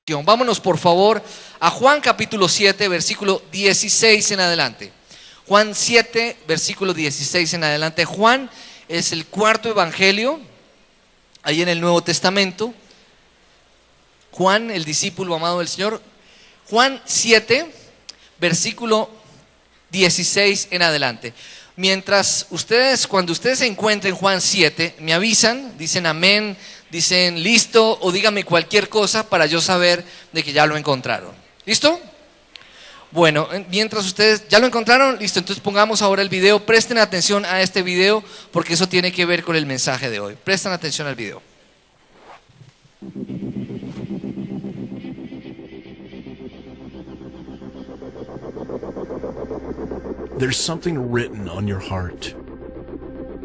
Vámonos por favor a Juan capítulo 7, versículo 16 en adelante. Juan 7, versículo 16 en adelante. Juan es el cuarto evangelio ahí en el Nuevo Testamento. Juan, el discípulo amado del Señor. Juan 7, versículo 16 en adelante. Cuando ustedes se encuentren Juan 7, me avisan, dicen amén, dicen listo o díganme cualquier cosa para yo saber de que ya lo encontraron. ¿Listo? Bueno, mientras ustedes ya lo encontraron, listo, entonces pongamos ahora el video. Presten atención a este video porque eso tiene que ver con el mensaje de hoy. Presten atención al video. There's something written on your heart.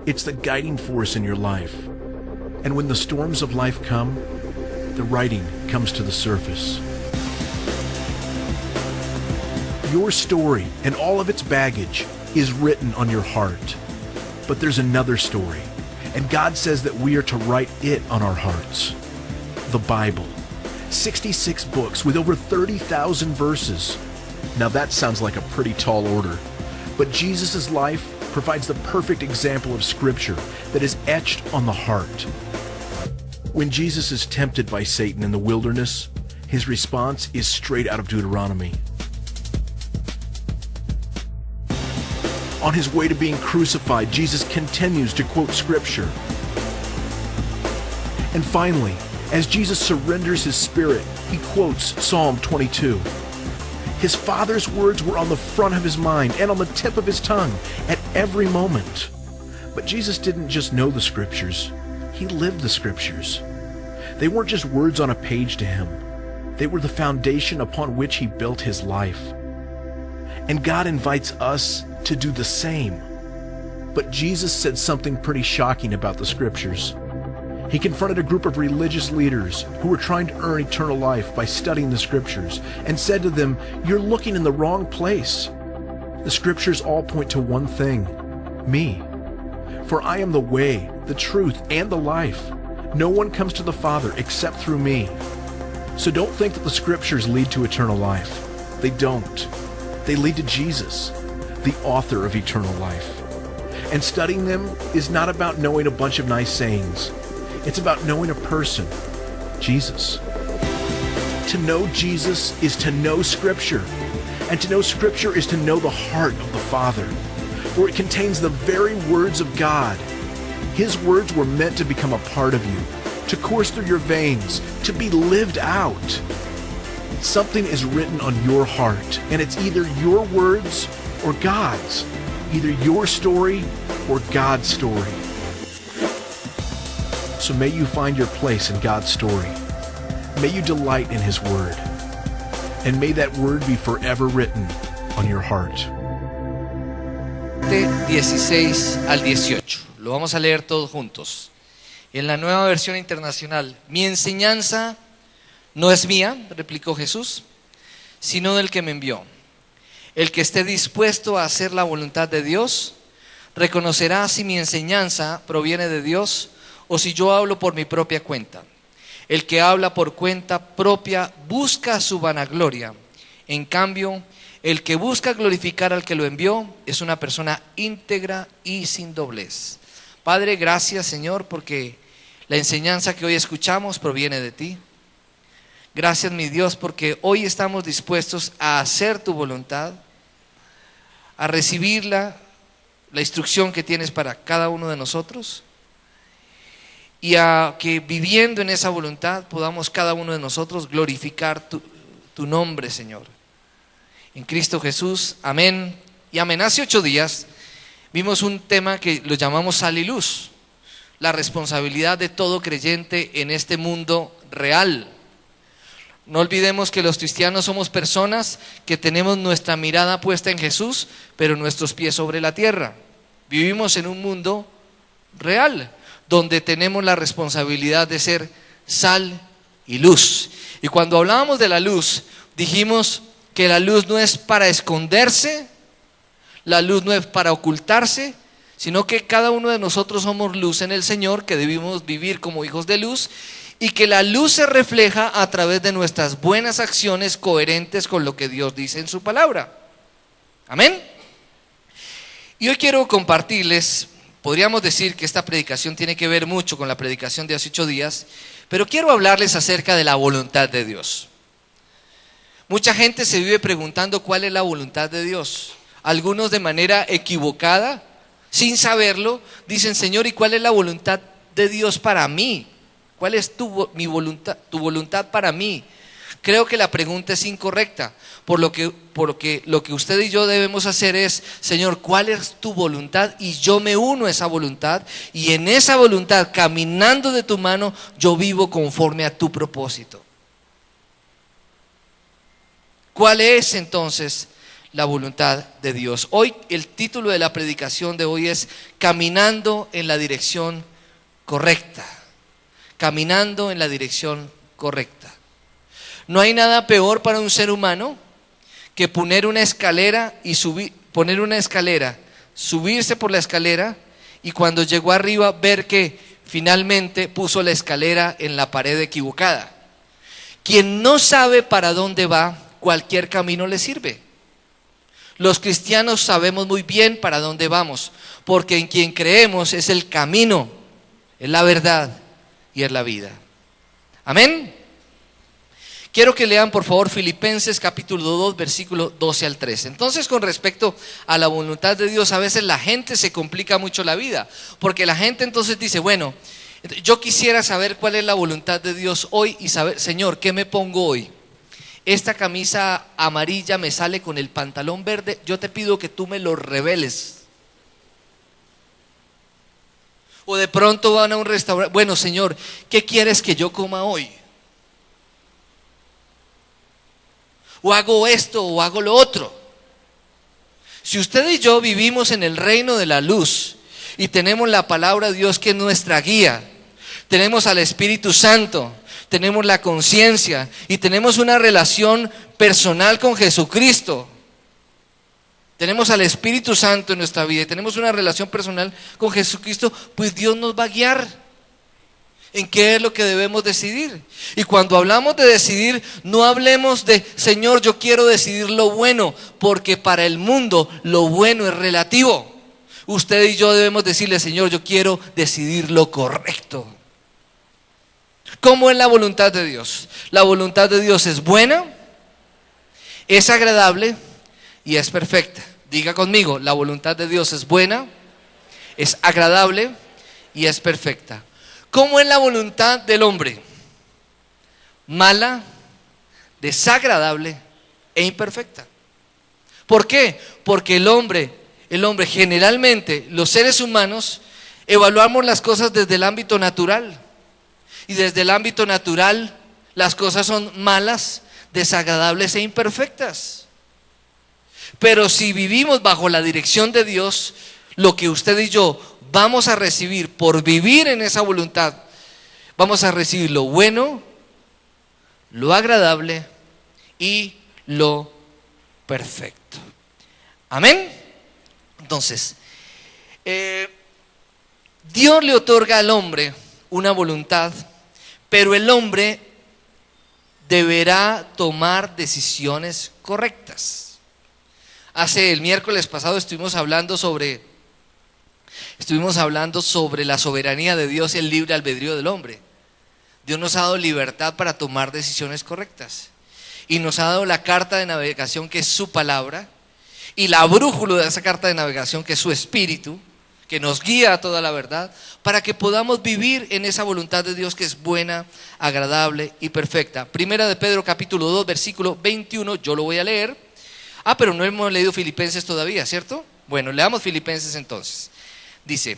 It's the guiding force in your life. And when the storms of life come, the writing comes to the surface. Your story and all of its baggage is written on your heart. But there's another story, and God says that we are to write it on our hearts. The Bible. 66 books with over 30,000 verses. Now that sounds like a pretty tall order. But Jesus' life provides the perfect example of Scripture that is etched on the heart. When Jesus is tempted by Satan in the wilderness, his response is straight out of Deuteronomy. On his way to being crucified, Jesus continues to quote Scripture. And finally, as Jesus surrenders his spirit, he quotes Psalm 22. His Father's words were on the front of his mind and on the tip of his tongue at every moment. But Jesus didn't just know the Scriptures. He lived the Scriptures. They weren't just words on a page to him. They were the foundation upon which he built his life. And God invites us to do the same. But Jesus said something pretty shocking about the Scriptures. He confronted a group of religious leaders who were trying to earn eternal life by studying the Scriptures and said to them, "You're looking in the wrong place. The Scriptures all point to one thing, me. For I am the way, the truth, and the life. No one comes to the Father except through me." So don't think that the Scriptures lead to eternal life. They don't. They lead to Jesus, the author of eternal life. And studying them is not about knowing a bunch of nice sayings. It's about knowing a person, Jesus. To know Jesus is to know Scripture, and to know Scripture is to know the heart of the Father, for it contains the very words of God. His words were meant to become a part of you, to course through your veins, to be lived out. Something is written on your heart, and it's either your words or God's, either your story or God's story. So may you find your place in God's story. May you delight in His Word. And may that Word be forever written on your heart. 16 al 18. Lo vamos a leer todos juntos. En la Nueva Versión Internacional. Mi enseñanza no es mía, replicó Jesús, sino del que me envió. El que esté dispuesto a hacer la voluntad de Dios, reconocerá si mi enseñanza proviene de Dios o si yo hablo por mi propia cuenta. El que habla por cuenta propia busca su vanagloria. En cambio, el que busca glorificar al que lo envió es una persona íntegra y sin doblez. Padre, gracias, Señor, porque la enseñanza que hoy escuchamos proviene de ti. Gracias, mi Dios, porque hoy estamos dispuestos a hacer tu voluntad, a recibir la instrucción que tienes para cada uno de nosotros, y a que viviendo en esa voluntad podamos cada uno de nosotros glorificar tu nombre, Señor. En Cristo Jesús, amén y amén. Hace 8 días vimos un tema que lo llamamos sal y luz, la responsabilidad de todo creyente en este mundo real. No olvidemos que los cristianos somos personas que tenemos nuestra mirada puesta en Jesús, pero nuestros pies sobre la tierra. Vivimos en un mundo real, donde tenemos la responsabilidad de ser sal y luz. Y cuando hablábamos de la luz, dijimos que la luz no es para esconderse, la luz no es para ocultarse, sino que cada uno de nosotros somos luz en el Señor, que debemos vivir como hijos de luz, y que la luz se refleja a través de nuestras buenas acciones coherentes con lo que Dios dice en su palabra. Amén. Y hoy quiero compartirles, podríamos decir que esta predicación tiene que ver mucho con la predicación de hace 8 días, pero quiero hablarles acerca de la voluntad de Dios. Mucha gente se vive preguntando cuál es la voluntad de Dios. Algunos de manera equivocada, sin saberlo, dicen: Señor, ¿y cuál es la voluntad de Dios para mí? ¿Cuál es tu voluntad para mí? Creo que la pregunta es incorrecta, por lo que lo que usted y yo debemos hacer es: Señor, ¿cuál es tu voluntad? Y yo me uno a esa voluntad, y en esa voluntad, caminando de tu mano, yo vivo conforme a tu propósito. ¿Cuál es entonces la voluntad de Dios? Hoy el título de la predicación de hoy es Caminando en la dirección correcta. Caminando en la dirección correcta. No hay nada peor para un ser humano que poner una escalera, subirse por la escalera, y cuando llegó arriba ver que finalmente puso la escalera en la pared equivocada. Quien no sabe para dónde va, cualquier camino le sirve. Los cristianos sabemos muy bien para dónde vamos, porque en quien creemos es el camino, es la verdad y es la vida. Amén. Quiero que lean por favor Filipenses capítulo 2, versículo 12 al 13. Entonces, con respecto a la voluntad de Dios, a veces la gente se complica mucho la vida, porque la gente entonces dice: bueno, yo quisiera saber cuál es la voluntad de Dios hoy y saber, Señor, ¿qué me pongo hoy? Esta camisa amarilla me sale con el pantalón verde, yo te pido que tú me lo reveles. O de pronto van a un restaurante: bueno, Señor, ¿qué quieres que yo coma hoy? O hago esto o hago lo otro. Si usted y yo vivimos en el reino de la luz y tenemos la palabra de Dios que es nuestra guía, tenemos al Espíritu Santo, tenemos la conciencia y tenemos una relación personal con Jesucristo, tenemos al Espíritu Santo en nuestra vida y tenemos una relación personal con Jesucristo, pues Dios nos va a guiar en qué es lo que debemos decidir. Y cuando hablamos de decidir, no hablemos de: Señor, yo quiero decidir lo bueno, porque para el mundo lo bueno es relativo. Usted y yo debemos decirle: Señor, yo quiero decidir lo correcto. ¿Cómo es la voluntad de Dios? La voluntad de Dios es buena, es agradable y es perfecta. Diga conmigo: la voluntad de Dios es buena, es agradable y es perfecta. ¿Cómo es la voluntad del hombre? Mala, desagradable e imperfecta. ¿Por qué? Porque el hombre generalmente, los seres humanos, evaluamos las cosas desde el ámbito natural. Y desde el ámbito natural, las cosas son malas, desagradables e imperfectas. Pero si vivimos bajo la dirección de Dios, lo que usted y yo vamos a recibir por vivir en esa voluntad, vamos a recibir lo bueno, lo agradable y lo perfecto. Amén. Entonces, Dios le otorga al hombre una voluntad, pero el hombre deberá tomar decisiones correctas. El miércoles pasado estuvimos hablando sobre la soberanía de Dios y el libre albedrío del hombre. Dios nos ha dado libertad para tomar decisiones correctas. Y nos ha dado la carta de navegación, que es su palabra, y la brújula de esa carta de navegación, que es su espíritu, que nos guía a toda la verdad, para que podamos vivir en esa voluntad de Dios que es buena, agradable y perfecta. Primera de Pedro capítulo 2, versículo 21, yo lo voy a leer. Pero no hemos leído Filipenses todavía, ¿cierto? Bueno, leamos Filipenses entonces. Dice: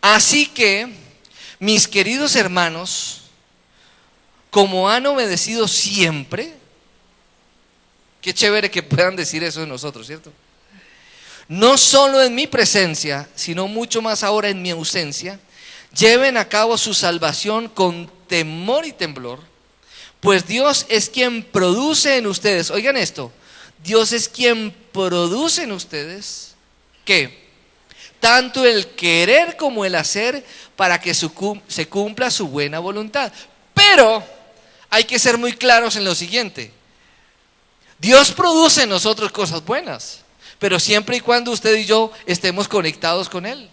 así que, mis queridos hermanos, como han obedecido siempre, qué chévere que puedan decir eso de nosotros, ¿cierto? No solo en mi presencia, sino mucho más ahora en mi ausencia, lleven a cabo su salvación con temor y temblor, pues Dios es quien produce en ustedes, oigan esto, Dios es quien produce en ustedes, ¿qué? Tanto el querer como el hacer, para que se cumpla su buena voluntad. Pero hay que ser muy claros en lo siguiente. Dios produce en nosotros cosas buenas, pero siempre y cuando usted y yo estemos conectados con Él.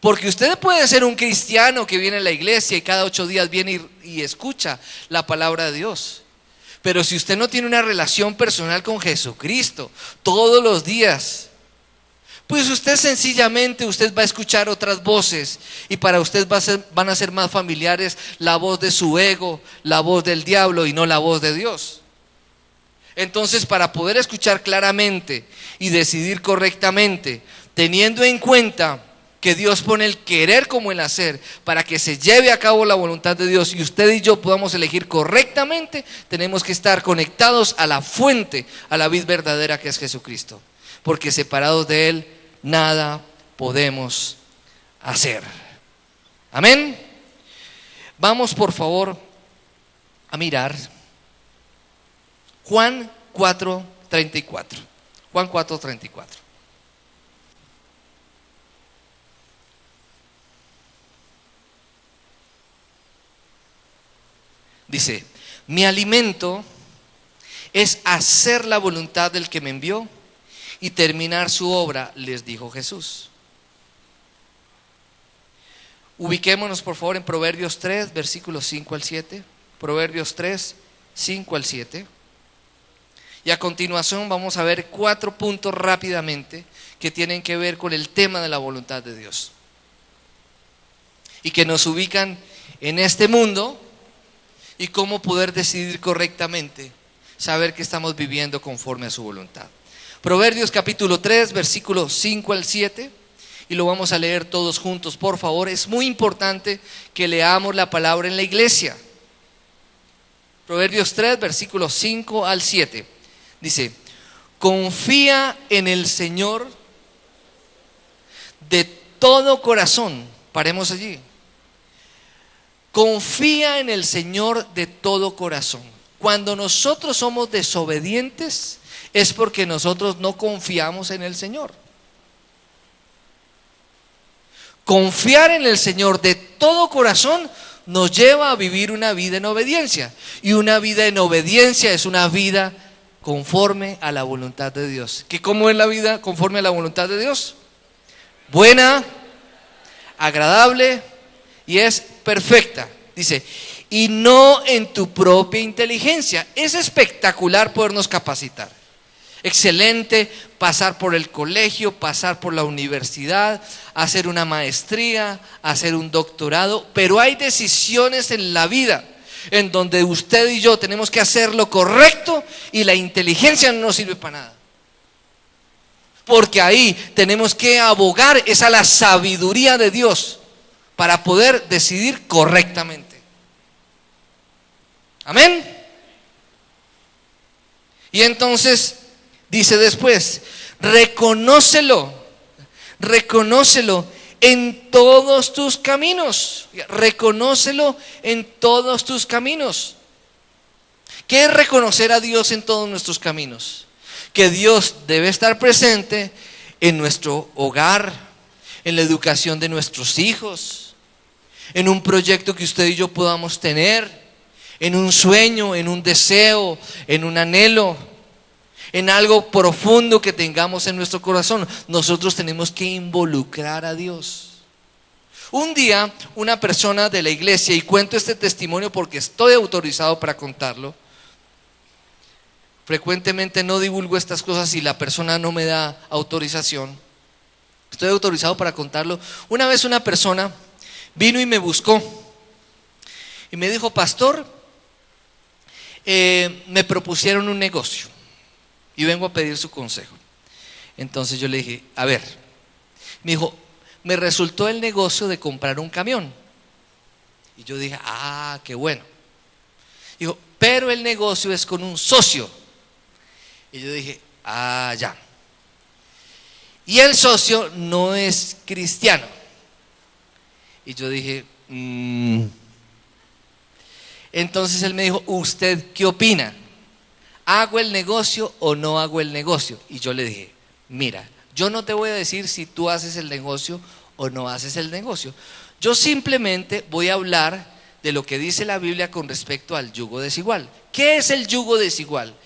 Porque usted puede ser un cristiano que viene a la iglesia y cada 8 días viene y escucha la palabra de Dios. Pero si usted no tiene una relación personal con Jesucristo todos los días, pues usted sencillamente va a escuchar otras voces y para usted van a ser más familiares la voz de su ego, la voz del diablo y no la voz de Dios. Entonces, para poder escuchar claramente y decidir correctamente, teniendo en cuenta que Dios pone el querer como el hacer para que se lleve a cabo la voluntad de Dios y usted y yo podamos elegir correctamente, tenemos que estar conectados a la fuente, a la vid verdadera que es Jesucristo, porque separados de Él nada podemos hacer. Amén. Vamos por favor a mirar Juan 4:34. Juan 4:34. Dice: mi alimento es hacer la voluntad del que me envió y terminar su obra, les dijo Jesús. Ubiquémonos por favor en Proverbios 3, versículos 5 al 7. Proverbios 3, 5 al 7. Y a continuación vamos a ver 4 puntos rápidamente que tienen que ver con el tema de la voluntad de Dios y que nos ubican en este mundo y cómo poder decidir correctamente, saber que estamos viviendo conforme a su voluntad. Proverbios capítulo 3, versículos 5 al 7, y lo vamos a leer todos juntos, por favor. Es muy importante que leamos la palabra en la iglesia. Proverbios 3, versículos 5 al 7. Dice: confía en el Señor de todo corazón. Paremos allí. Confía en el Señor de todo corazón. Cuando nosotros somos desobedientes es porque nosotros no confiamos en el Señor. Confiar en el Señor de todo corazón nos lleva a vivir una vida en obediencia. Y una vida en obediencia es una vida conforme a la voluntad de Dios. ¿Que cómo es la vida conforme a la voluntad de Dios? Buena, agradable y es perfecta. Dice: y no en tu propia inteligencia. Es espectacular podernos capacitar. Excelente pasar por el colegio, pasar por la universidad, hacer una maestría, hacer un doctorado, pero hay decisiones en la vida en donde usted y yo tenemos que hacer lo correcto y la inteligencia no nos sirve para nada. Porque ahí tenemos que abogar es a la sabiduría de Dios para poder decidir correctamente. Amén. Y entonces dice después: reconócelo en todos tus caminos. Reconócelo en todos tus caminos. ¿Qué es reconocer a Dios en todos nuestros caminos? Que Dios debe estar presente en nuestro hogar, en la educación de nuestros hijos, en un proyecto que usted y yo podamos tener, en un sueño, en un deseo, en un anhelo, en algo profundo que tengamos en nuestro corazón. Nosotros tenemos que involucrar a Dios. Un día, una persona de la iglesia, y cuento este testimonio porque estoy autorizado para contarlo. Frecuentemente no divulgo estas cosas si la persona no me da autorización. Estoy autorizado para contarlo. Una vez una persona vino y me buscó y me dijo: pastor, me propusieron un negocio y vengo a pedir su consejo. Entonces yo le dije: a ver. Me dijo: me resultó el negocio de comprar un camión. Y yo dije: ah, qué bueno. Dijo: pero el negocio es con un socio. Y yo dije: ah, ya. Y el socio no es cristiano. Y yo dije: Entonces él me dijo: ¿usted qué opina? ¿Hago el negocio o no hago el negocio? Y yo le dije: mira, yo no te voy a decir si tú haces el negocio o no haces el negocio. Yo simplemente voy a hablar de lo que dice la Biblia con respecto al yugo desigual. ¿Qué es el yugo desigual?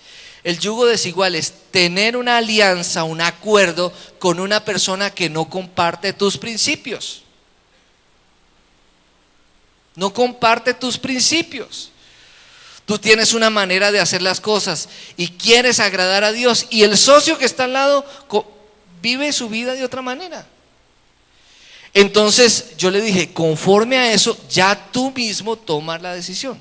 El yugo desigual es tener una alianza, un acuerdo con una persona que no comparte tus principios. No comparte tus principios. Tú tienes una manera de hacer las cosas y quieres agradar a Dios, y el socio que está al lado vive su vida de otra manera. Entonces yo le dije, conforme a eso, ya tú mismo tomas la decisión.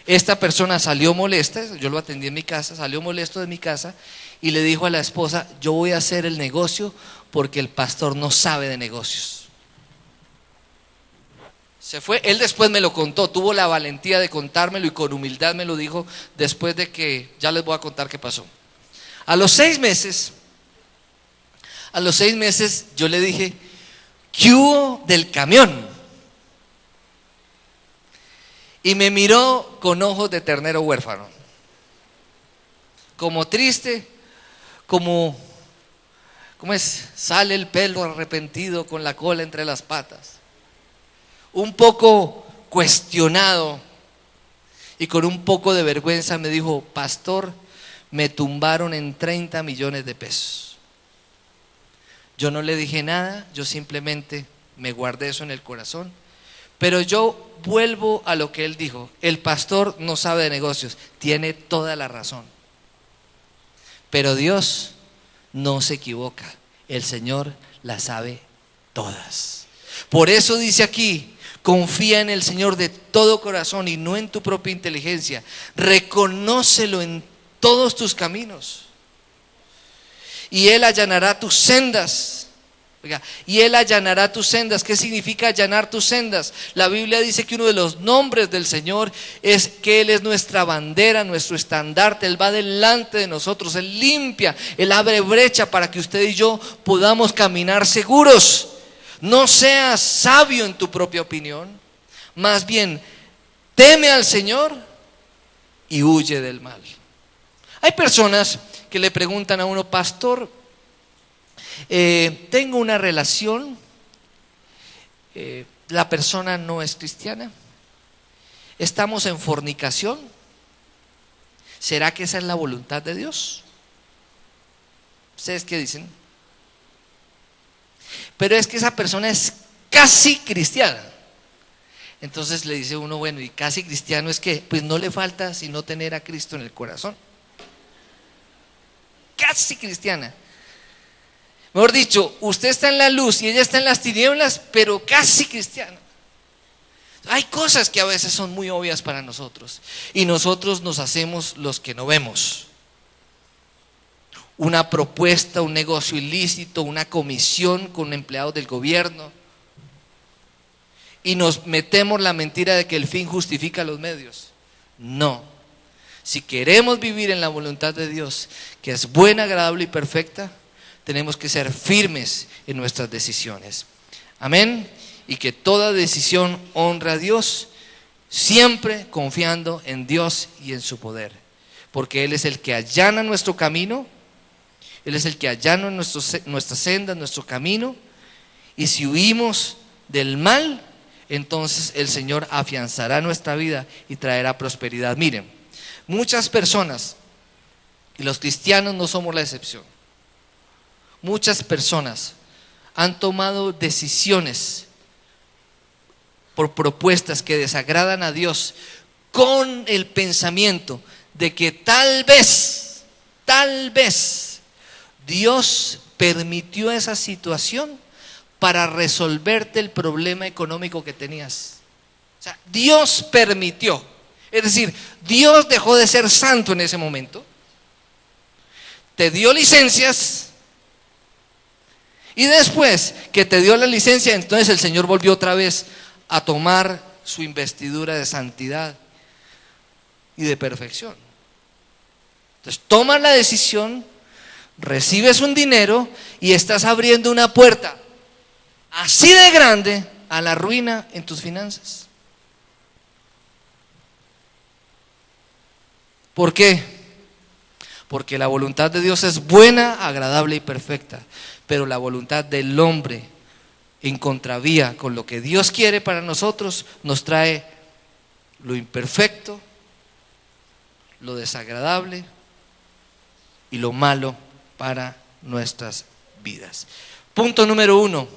Esta persona salió molesta, yo lo atendí en mi casa, salió molesto de mi casa y le dijo a la esposa: yo voy a hacer el negocio porque el pastor no sabe de negocios. Se fue. Él después me lo contó, tuvo la valentía de contármelo y con humildad me lo dijo después de que, ya les voy a contar qué pasó. A los 6 meses yo le dije: ¿qué hubo del camión? Y me miró con ojos de ternero huérfano, como triste, ¿cómo es? Sale el pelo arrepentido con la cola entre las patas, un poco cuestionado y con un poco de vergüenza me dijo: pastor, me tumbaron en 30 millones de pesos. Yo no le dije nada, yo simplemente me guardé eso en el corazón. Pero yo vuelvo a lo que él dijo: el pastor no sabe de negocios. Tiene toda la razón. Pero Dios no se equivoca. El Señor las sabe todas. Por eso dice aquí: confía en el Señor de todo corazón y no en tu propia inteligencia. Reconócelo en todos tus caminos y Él allanará tus sendas. Oiga, y Él allanará tus sendas. ¿Qué significa allanar tus sendas? La Biblia dice que uno de los nombres del Señor es que Él es nuestra bandera, nuestro estandarte. Él va delante de nosotros, Él limpia, Él abre brecha para que usted y yo podamos caminar seguros. No seas sabio en tu propia opinión, más bien teme al Señor y huye del mal. Hay personas que le preguntan a uno: pastor, tengo una relación, la persona no es cristiana, estamos en fornicación, ¿será que esa es la voluntad de Dios? ¿Ustedes qué dicen? Pero es que esa persona es casi cristiana. Entonces le dice uno: bueno, ¿y casi cristiano es qué? Pues no le falta sino tener a Cristo en el corazón. Casi cristiana. Mejor dicho, usted está en la luz y ella está en las tinieblas, pero casi cristiana. Hay cosas que a veces son muy obvias para nosotros y nosotros nos hacemos los que no vemos. Una propuesta, un negocio ilícito, una comisión con empleados del gobierno, y nos metemos la mentira de que el fin justifica los medios. No. Si queremos vivir en la voluntad de Dios, que es buena, agradable y perfecta, tenemos que ser firmes en nuestras decisiones. Amén. Y que toda decisión honre a Dios, siempre confiando en Dios y en su poder, porque Él es el que allana nuestro camino. Él es el que allana nuestra senda, nuestro camino. Y si huimos del mal, entonces el Señor afianzará nuestra vida y traerá prosperidad. Miren, muchas personas, y los cristianos no somos la excepción, muchas personas han tomado decisiones por propuestas que desagradan a Dios, con el pensamiento de que tal vez Dios permitió esa situación para resolverte el problema económico que tenías. O sea, Dios permitió. Es decir, Dios dejó de ser santo en ese momento, te dio licencias, y después que te dio la licencia, entonces el Señor volvió otra vez a tomar su investidura de santidad y de perfección. Entonces tomas la decisión, recibes un dinero y estás abriendo una puerta así de grande a la ruina en tus finanzas. ¿Por qué? Porque la voluntad de Dios es buena, agradable y perfecta, pero la voluntad del hombre en contravía con lo que Dios quiere para nosotros nos trae lo imperfecto, lo desagradable y lo malo para nuestras vidas. Punto número 1,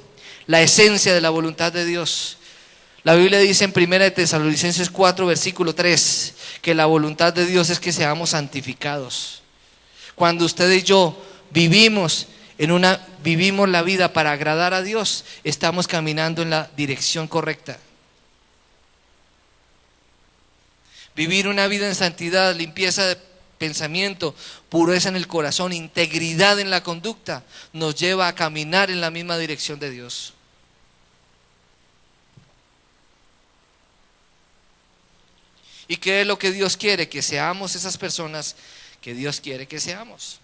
la esencia de la voluntad de Dios. La Biblia dice en 1 de Tesalonicenses 4, versículo 3, que la voluntad de Dios es que seamos santificados. Cuando usted y yo vivimos la vida para agradar a Dios, estamos caminando en la dirección correcta. Vivir una vida en santidad, limpieza de pensamiento, pureza en el corazón, integridad en la conducta, nos lleva a caminar en la misma dirección de Dios. ¿Y qué es lo que Dios quiere? Que seamos esas personas que Dios quiere que seamos.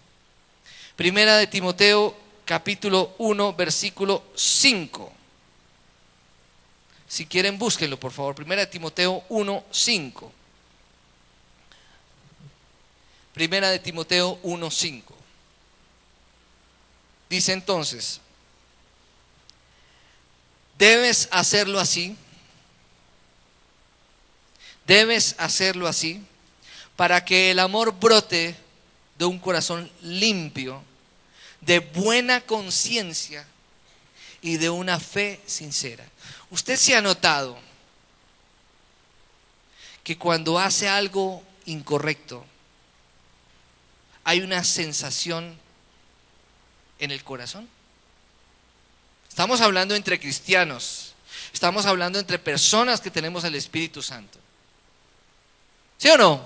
Primera de Timoteo capítulo 1 versículo 5. Si quieren búsquenlo por favor. Primera de Timoteo 1, 5. Primera de Timoteo 1, 5. Dice entonces: debes hacerlo así. Debes hacerlo así para que el amor brote de un corazón limpio, de buena conciencia y de una fe sincera. Usted se ha notado que cuando hace algo incorrecto hay una sensación en el corazón. Estamos hablando entre cristianos, estamos hablando entre personas que tenemos el Espíritu Santo. ¿Sí o no?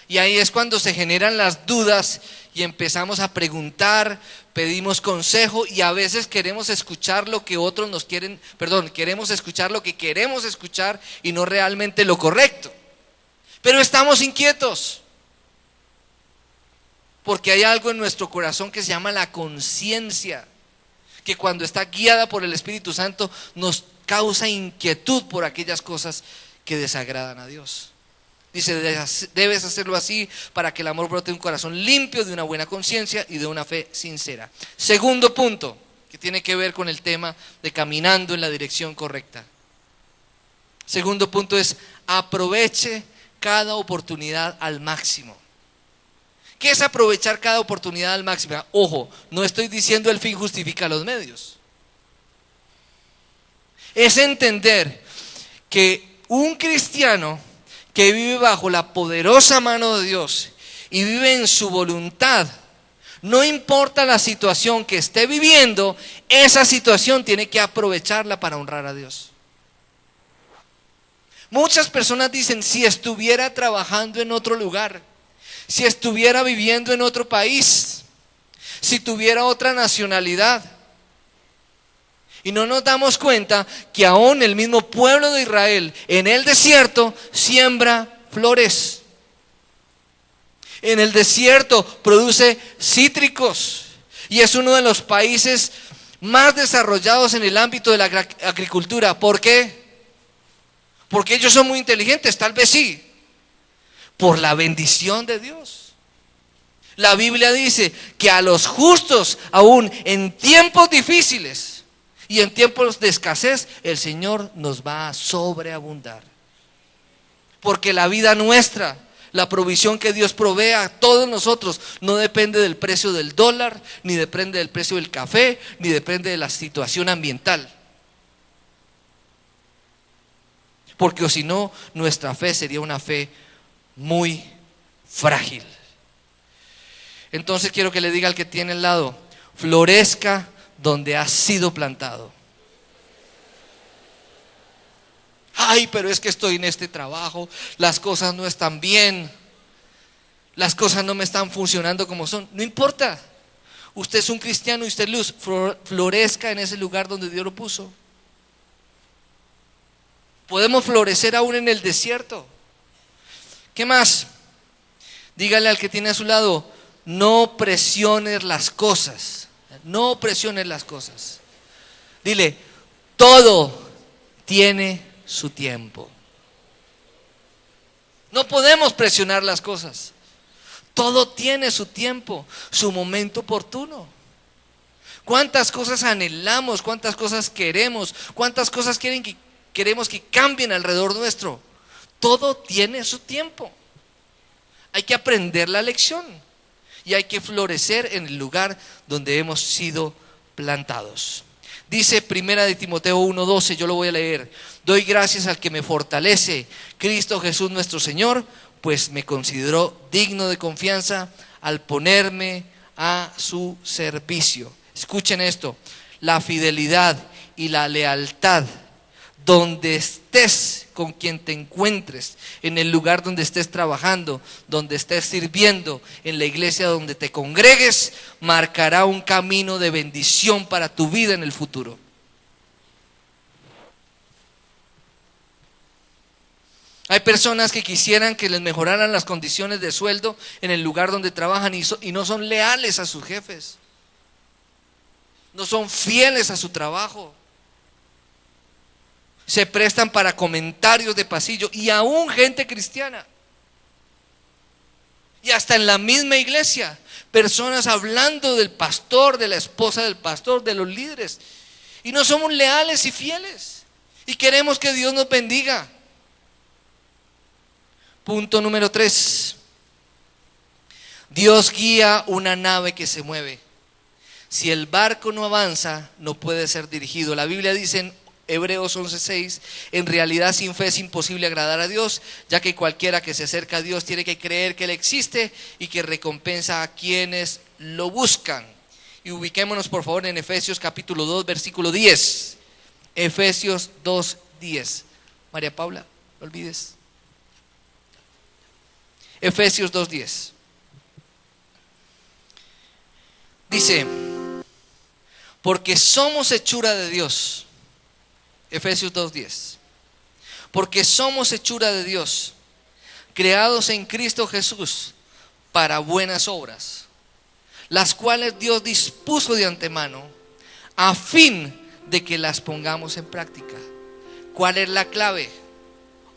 Y ahí es cuando se generan las dudas y empezamos a preguntar, pedimos consejo y a veces queremos escuchar lo que otros nos quieren, queremos escuchar lo que queremos escuchar y no realmente lo correcto. Pero estamos inquietos porque hay algo en nuestro corazón que se llama la conciencia, que cuando está guiada por el Espíritu Santo nos causa inquietud por aquellas cosas que desagradan a Dios. Dice, debes hacerlo así para que el amor brote de un corazón limpio, de una buena conciencia y de una fe sincera. Segundo punto, que tiene que ver con el tema de caminando en la dirección correcta. Segundo punto es, aproveche cada oportunidad al máximo. ¿Qué es aprovechar cada oportunidad al máximo? Ojo, no estoy diciendo el fin justifica los medios. Es entender que un cristiano que vive bajo la poderosa mano de Dios y vive en su voluntad, no importa la situación que esté viviendo, esa situación tiene que aprovecharla para honrar a Dios. Muchas personas dicen, si estuviera trabajando en otro lugar, si estuviera viviendo en otro país, si tuviera otra nacionalidad. Y no nos damos cuenta que aún el mismo pueblo de Israel en el desierto siembra flores. En el desierto produce cítricos y es uno de los países más desarrollados en el ámbito de la agricultura. ¿Por qué? Porque ellos son muy inteligentes, tal vez sí. Por la bendición de Dios. La Biblia dice que a los justos, aún en tiempos difíciles y en tiempos de escasez, el Señor nos va a sobreabundar. Porque la vida nuestra, la provisión que Dios provee a todos nosotros, no depende del precio del dólar, ni depende del precio del café, ni depende de la situación ambiental. Porque o si no, nuestra fe sería una fe muy frágil. Entonces quiero que le diga al que tiene al lado, florezca donde ha sido plantado. Ay, pero es que estoy en este trabajo, las cosas no están bien, las cosas no me están funcionando como son. No importa, usted es un cristiano y usted es luz, florezca en ese lugar donde Dios lo puso. Podemos florecer aún en el desierto. ¿Qué más? Dígale al que tiene a su lado, no presiones las cosas. No presiones las cosas. Dile, todo tiene su tiempo. No podemos presionar las cosas. Todo tiene su tiempo, su momento oportuno. ¿Cuántas cosas anhelamos? ¿Cuántas cosas queremos? ¿Cuántas cosas queremos que cambien alrededor nuestro? Todo tiene su tiempo. Hay que aprender la lección y hay que florecer en el lugar donde hemos sido plantados. Dice 1 Timoteo 1:12, yo lo voy a leer: doy gracias al que me fortalece, Cristo Jesús nuestro Señor, pues me consideró digno de confianza al ponerme a su servicio. Escuchen esto: la fidelidad y la lealtad, donde estés, con quien te encuentres, en el lugar donde estés trabajando, donde estés sirviendo, en la iglesia donde te congregues, marcará un camino de bendición para tu vida en el futuro. Hay personas que quisieran que les mejoraran las condiciones de sueldo en el lugar donde trabajan y no son leales a sus jefes, no son fieles a su trabajo. Se prestan para comentarios de pasillo, y aún gente cristiana. Y hasta en la misma iglesia, personas hablando del pastor, de la esposa del pastor, de los líderes. Y no somos leales y fieles. Y queremos que Dios nos bendiga. Punto número 3. Dios guía una nave que se mueve. Si el barco no avanza, no puede ser dirigido. La Biblia dice en Hebreos 11:6, en realidad sin fe es imposible agradar a Dios, ya que cualquiera que se acerca a Dios tiene que creer que Él existe y que recompensa a quienes lo buscan. Y ubiquémonos por favor en Efesios capítulo 2, versículo 10. Efesios 2:10. María Paula, no olvides. Efesios 2:10. Dice: porque somos hechura de Dios. Efesios 2:10. Porque somos hechura de Dios, creados en Cristo Jesús para buenas obras, las cuales Dios dispuso de antemano a fin de que las pongamos en práctica. ¿Cuál es la clave?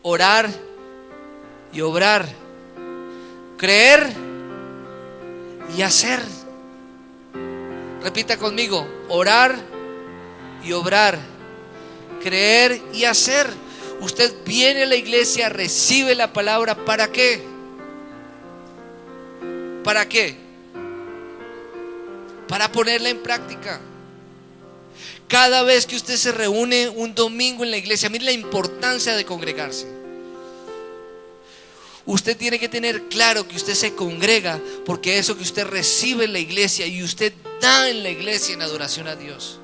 Orar y obrar, creer y hacer. Repita conmigo: orar y obrar, creer y hacer. Usted viene a la iglesia, recibe la palabra, ¿para qué? ¿Para qué? Para ponerla en práctica. Cada vez que usted se reúne un domingo en la iglesia, mire la importancia de congregarse. Usted tiene que tener claro que usted se congrega porque eso que usted recibe en la iglesia y usted da en la iglesia en adoración a Dios,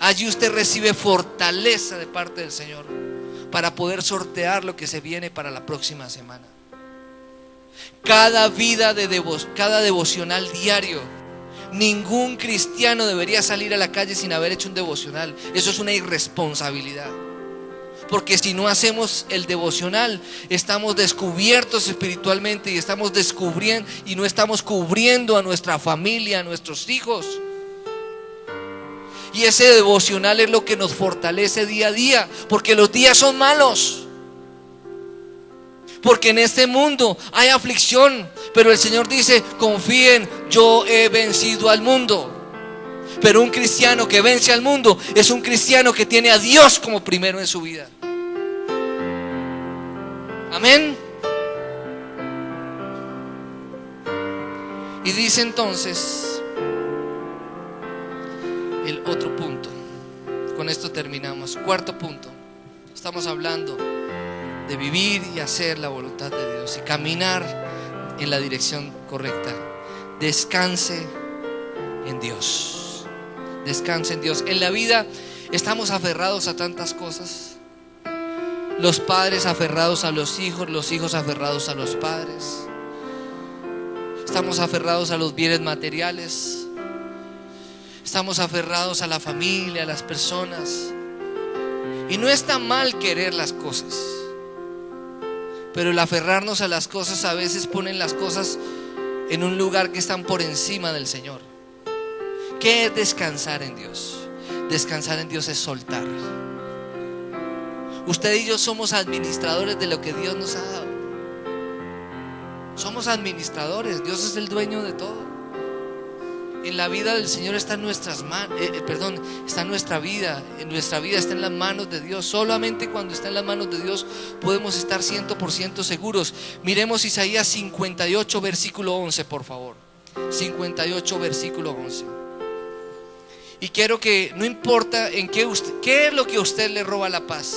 allí usted recibe fortaleza de parte del Señor para poder sortear lo que se viene para la próxima semana. Cada devocional diario. Ningún cristiano debería salir a la calle sin haber hecho un devocional. Eso es una irresponsabilidad. Porque si no hacemos el devocional, estamos descubiertos espiritualmente y estamos descubriendo y no estamos cubriendo a nuestra familia, a nuestros hijos. Y ese devocional es lo que nos fortalece día a día, porque los días son malos. Porque en este mundo hay aflicción, pero el Señor dice: confíen, yo he vencido al mundo. Pero un cristiano que vence al mundo es un cristiano que tiene a Dios como primero en su vida. Amén. Y dice entonces el otro punto. Con esto terminamos. Cuarto punto. Estamos hablando de vivir y hacer la voluntad de Dios y caminar en la dirección correcta. Descanse en Dios. Descanse en Dios. En la vida estamos aferrados a tantas cosas. Los padres aferrados a los hijos aferrados a los padres. Estamos aferrados a los bienes materiales. Estamos aferrados a la familia, a las personas. Y no está mal querer las cosas, pero el aferrarnos a las cosas a veces ponen las cosas en un lugar que están por encima del Señor. ¿Qué es descansar en Dios? Descansar en Dios es soltar. Usted y yo somos administradores de lo que Dios nos ha dado. Somos administradores. Dios es el dueño de todo. En la vida del Señor está en nuestras manos, está en nuestra vida. En nuestra vida está en las manos de Dios. Solamente cuando está en las manos de Dios podemos estar 100% seguros. Miremos Isaías 58, versículo 11, por favor. 58, versículo 11. Y quiero que, no importa en qué es lo que a usted le roba la paz,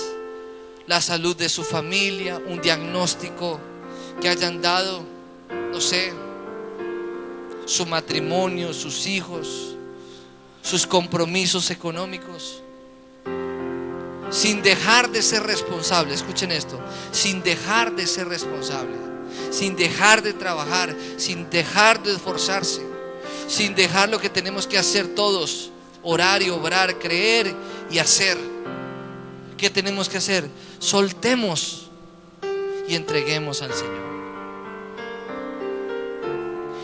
la salud de su familia, un diagnóstico que hayan dado, no sé, su matrimonio, sus hijos, sus compromisos económicos, sin dejar de ser responsable. Escuchen esto: sin dejar de ser responsable, sin dejar de trabajar, sin dejar de esforzarse, sin dejar lo que tenemos que hacer todos: orar y obrar, creer y hacer. ¿Qué tenemos que hacer? Soltemos y entreguemos al Señor.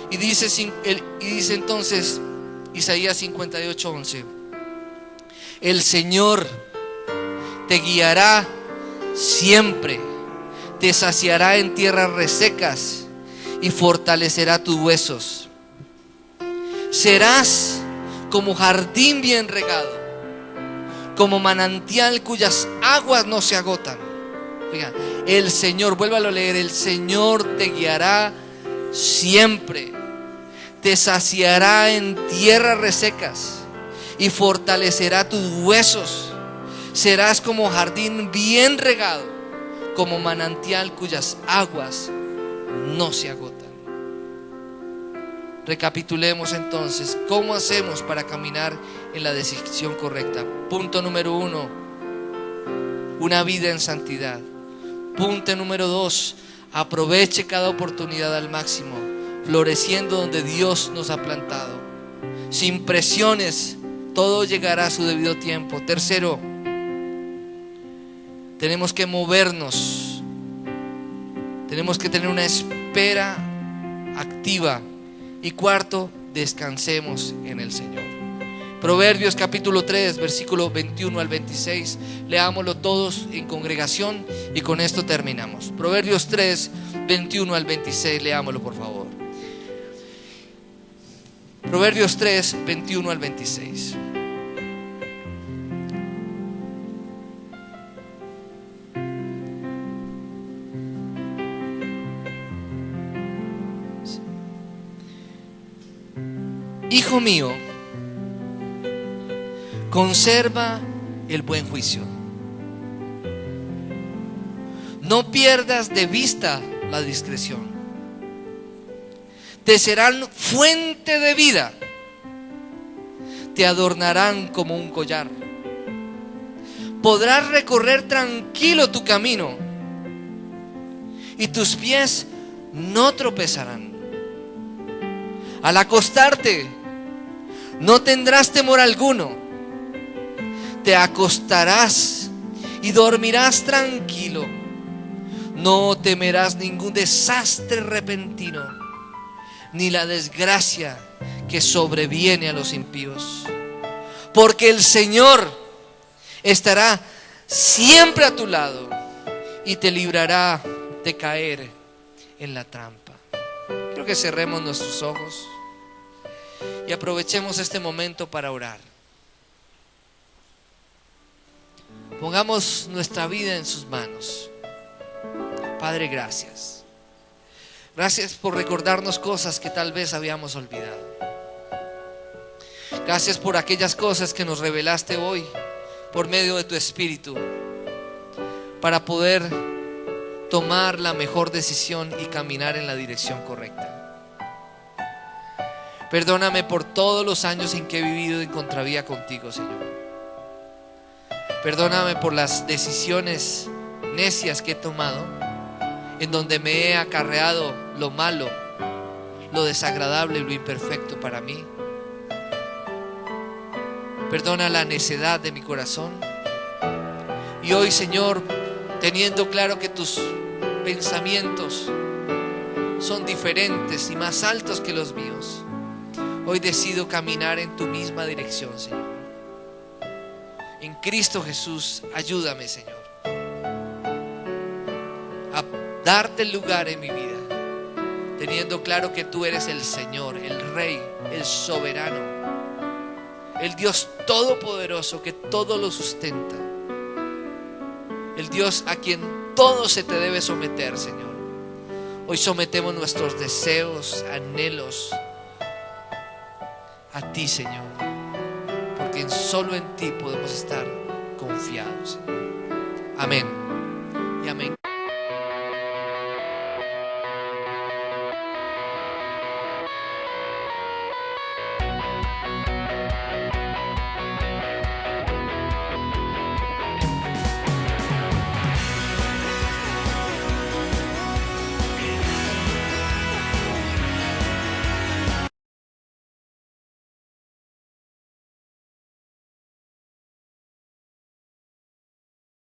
Y dice entonces Isaías 58, 11: el Señor te guiará siempre, te saciará en tierras resecas y fortalecerá tus huesos. Serás como jardín bien regado, como manantial cuyas aguas no se agotan. Oiga, el Señor, vuélvalo a leer: el Señor te guiará siempre, te saciará en tierras resecas y fortalecerá tus huesos. Serás como jardín bien regado, como manantial cuyas aguas no se agotan. Recapitulemos entonces, ¿cómo hacemos para caminar en la decisión correcta? Punto número 1, una vida en santidad. Punto número 2, aproveche cada oportunidad al máximo, floreciendo donde Dios nos ha plantado. Sin presiones, todo llegará a su debido tiempo. Tercero, tenemos que movernos, tenemos que tener una espera activa. Y cuarto, descansemos en el Señor. Proverbios capítulo 3, versículo 21 al 26. Leámoslo todos en congregación y con esto terminamos. Proverbios 3, 21 al 26. Leámoslo, por favor. Proverbios 3, 21 al 26. Hijo mío, conserva el buen juicio. No pierdas de vista la discreción. Te serán fuente de vida. Te adornarán como un collar. Podrás recorrer tranquilo tu camino y tus pies no tropezarán. Al acostarte, no tendrás temor alguno. Te acostarás y dormirás tranquilo. No temerás ningún desastre repentino, ni la desgracia que sobreviene a los impíos. Porque el Señor estará siempre a tu lado y te librará de caer en la trampa. Quiero que cerremos nuestros ojos y aprovechemos este momento para orar. Pongamos nuestra vida en sus manos. Padre, gracias. Gracias por recordarnos cosas que tal vez habíamos olvidado. Gracias por aquellas cosas que nos revelaste hoy por medio de tu Espíritu, para poder tomar la mejor decisión y caminar en la dirección correcta. Perdóname por todos los años en que he vivido en contravía contigo, Señor. Perdóname por las decisiones necias que he tomado, en donde me he acarreado lo malo, lo desagradable y lo imperfecto para mí. Perdona la necedad de mi corazón. Y hoy, Señor, teniendo claro que tus pensamientos son diferentes y más altos que los míos, hoy decido caminar en tu misma dirección, Señor. En Cristo Jesús, ayúdame, Señor, a darte el lugar en mi vida, teniendo claro que tú eres el Señor, el Rey, el soberano, el Dios todopoderoso que todo lo sustenta, el Dios a quien todo se te debe someter, Señor. Hoy sometemos nuestros deseos, anhelos a ti, Señor, porque solo en ti podemos estar confiados, Señor. Amén.